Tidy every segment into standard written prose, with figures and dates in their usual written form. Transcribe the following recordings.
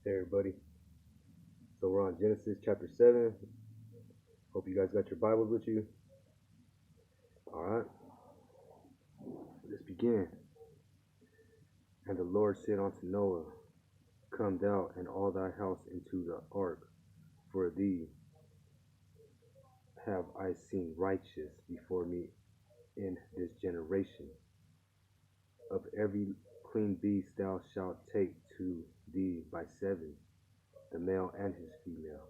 Hey everybody, so we're on Genesis chapter 7. Hope you guys got your Bibles with you. Alright, let's begin. And the Lord said unto Noah, Come thou and all thy house into the ark, for thee have I seen righteous before me in this generation. Of every clean beast thou shalt take to thee by 7, the male and his female.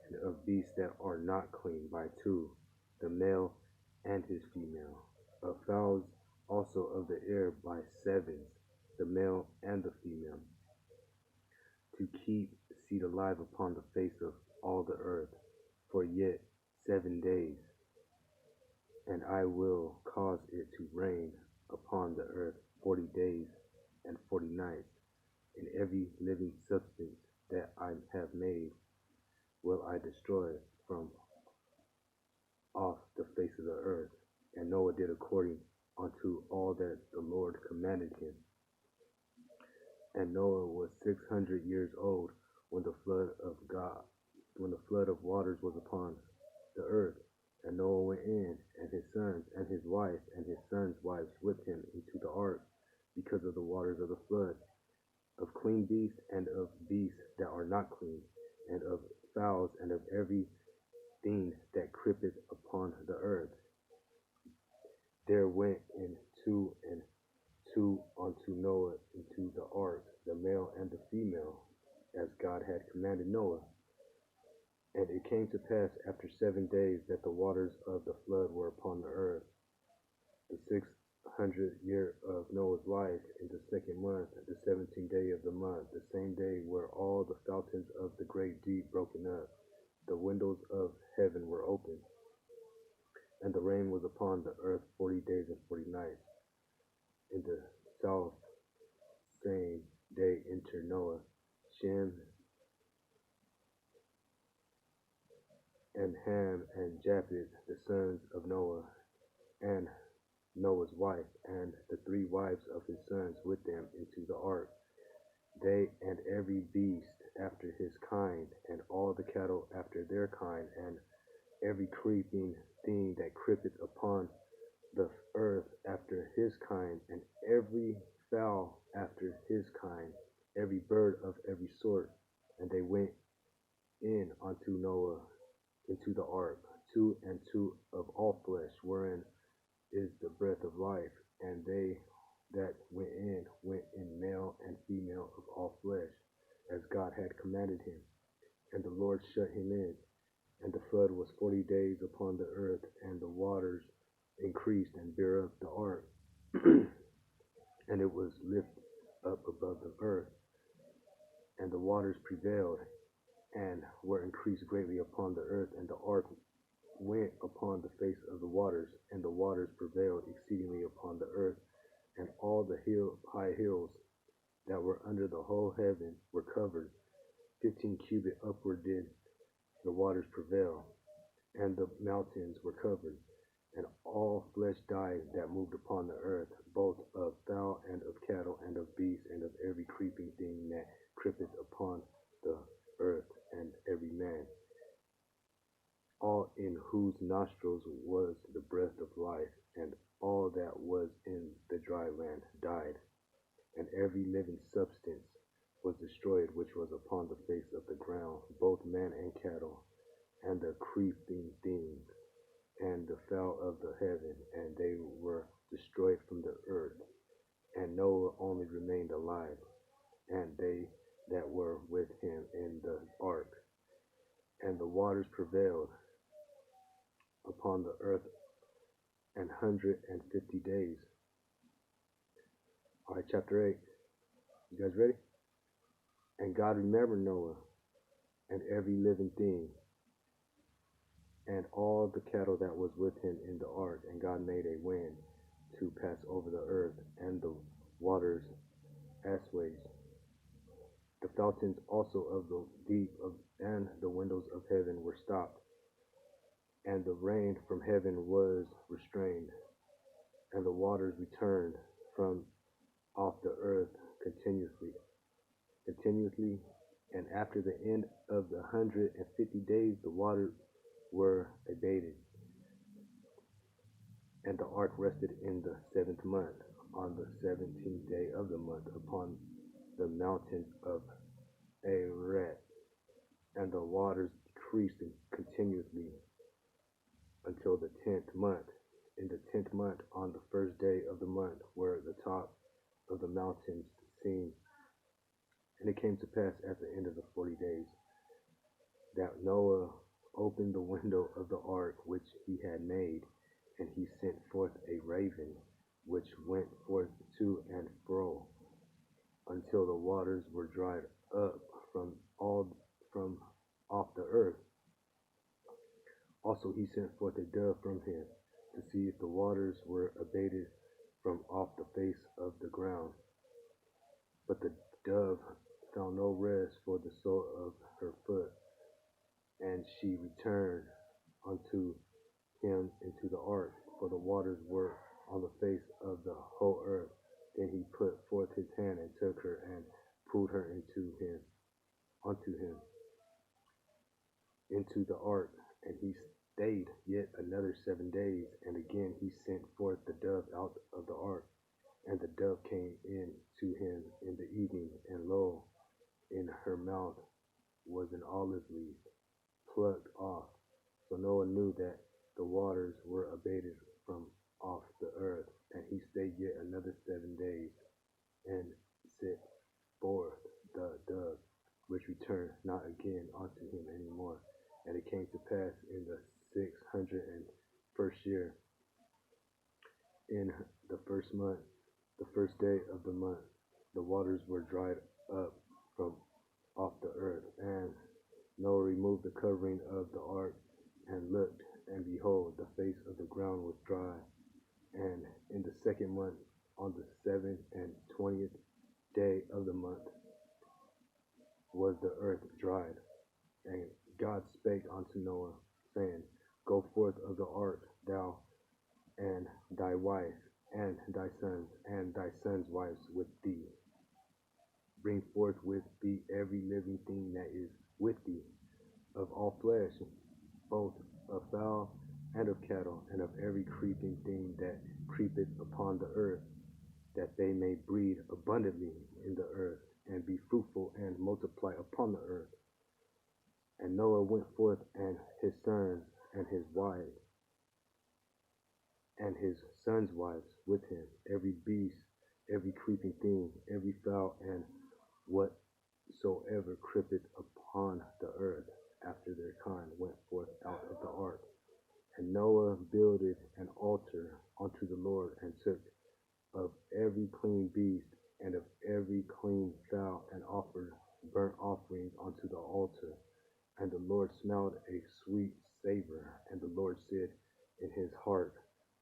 And of beasts that are not clean by 2, the male and his female. Of fowls also of the air by 7s, the male and the female, to keep seed alive upon the face of all the earth, for yet 7 days, and I will cause it to rain upon the earth 40 days and 40 nights, and every living substance that I have made will I destroy from off the face of the earth. And Noah did according unto all that the Lord commanded him. And Noah was 600 years old when the flood of waters was upon the earth. And Noah went in, and his sons, and his wife, and his sons' wives with him into the ark, because of the waters of the flood, of clean beasts, and of beasts that are not clean, and of fowls, and of every thing that creepeth upon the earth. There went in 2 and 2 unto Noah into the ark, the male and the female, as God had commanded Noah. And it came to pass after 7 days that the waters of the flood were upon the earth. The 600th year of Noah's life, in the 2nd month, the 17th day of the month, the same day were all the fountains of the great deep broken up. The windows of heaven were opened, and the rain was upon the earth 40 days and 40 nights. In the south same day entered Noah, Shem, and Ham, and Japheth, the sons of Noah, and Noah's wife, and the 3 wives of his sons with them into the ark, they and every beast after his kind, and all the cattle after their kind, and every creeping thing that creepeth upon the earth after his kind, and every fowl after his kind, every bird of every sort. And they went in unto Noah into the ark, 2 and 2 of all flesh, wherein is the breath of life. And they that went in male and female of all flesh, as God had commanded him. And the Lord shut him in. And the flood was 40 days upon the earth, and the waters increased and bare up the ark, and it was lifted up above the earth. And the waters prevailed, and were increased greatly upon the earth, and the ark went upon the face of the waters, and the waters prevailed exceedingly upon the earth, and all the high hills that were under the whole heaven were covered. 15 cubits upward did the waters prevail, and the mountains were covered. And all flesh died that moved upon the earth, both of fowl and of cattle and of beasts and of every creeping thing that creepeth upon the earth, and every man, all in whose nostrils was the breath of life. And all that was in the dry land died, and every living substance was destroyed which was upon the face of the ground, both man and cattle, and the creeping things, and the fowl of the heaven, and they were destroyed from the earth. And Noah only remained alive, and they that were with him in the ark. And the waters prevailed upon the earth 150 days. Alright, chapter 8. You guys ready? And God remembered Noah, and every living thing, and all the cattle that was with him in the ark. And God made a wind to pass over the earth, and the waters assuaged. The fountains also of the deep and the windows of heaven were stopped, and the rain from heaven was restrained, and the waters returned from off the earth continuously And after the end of the 150 days, the waters were abated, and the ark rested in the 7th month, on the 17th day of the month, upon the mountain of Ararat. And the waters decreased continuously until the 10th month. In the 10th month, on the first day of the month, were the top of the mountains seen. And it came to pass at the end of the 40 days that Noah opened the window of the ark which he had made, and he sent forth a raven, which went forth to and fro until the waters were dried up from off the earth. Also he sent forth a dove from him, to see if the waters were abated from off the face of the ground. But the dove found no rest for the sole of her foot, and she returned unto him into the ark, for the waters were on the face of the whole earth. Then he put forth his hand and took her and pulled her unto him into the ark, and he stayed yet another 7 days. And again he sent forth the dove out of the ark, and the dove came in to him in the evening, and lo, in her mouth was an olive leaf plucked off. So Noah knew that the waters were abated from off the earth, and he stayed yet another 7 days, and sent forth the dove, which returned not again unto him any more. And it came to pass in the 601st year, in the first month, the first day of the month, the waters were dried up from off the earth. And Noah removed the covering of the ark, and looked, and behold, the face of the ground was dry. And in the 2nd month, on the 27th day of the month, was the earth dried. And God spake unto Noah, saying, Go forth of the ark, thou and thy wife, and thy sons' wives with thee. Bring forth with thee every living thing that is with thee, of all flesh, both of fowl and of cattle, and of every creeping thing that creepeth upon the earth, that they may breed abundantly in the earth, and be fruitful and multiply upon the earth. And Noah went forth, and his sons and his wives, and his sons' wives with him, every beast, every creeping thing, every fowl, and whatsoever creepeth upon the earth after their kind went forth out of the ark. And Noah builded an altar unto the Lord, and took of every clean beast and of every clean fowl, and offered burnt offerings unto the altar. And the Lord smelled a sweet savor. And the Lord said in his heart,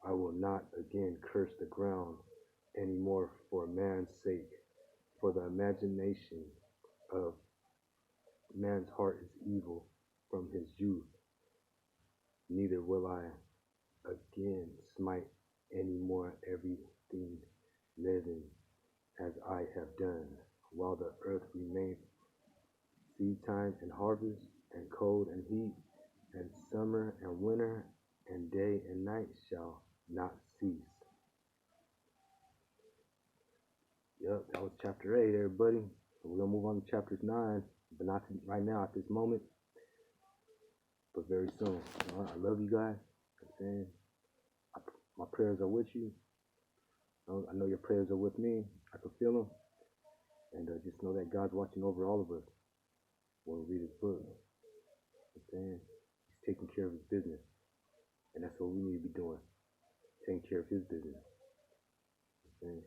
I will not again curse the ground any more for man's sake, for the imagination of man's heart is evil from his youth. Neither will I again smite any more everything living, as I have done, while the earth remaineth, seed time and harvest, and cold and heat, and summer and winter, and day and night shall not cease. Yep, that was chapter 8, everybody. So we're going to move on to chapters 9, but not right now at this moment, but very soon. I love you guys. I'm saying, my prayers are with you. I know your prayers are with me. I can feel them. And just know that God's watching over all of us when we read his book. I'm saying, he's taking care of his business. And that's what we need to be doing. Taking care of his business. I'm saying.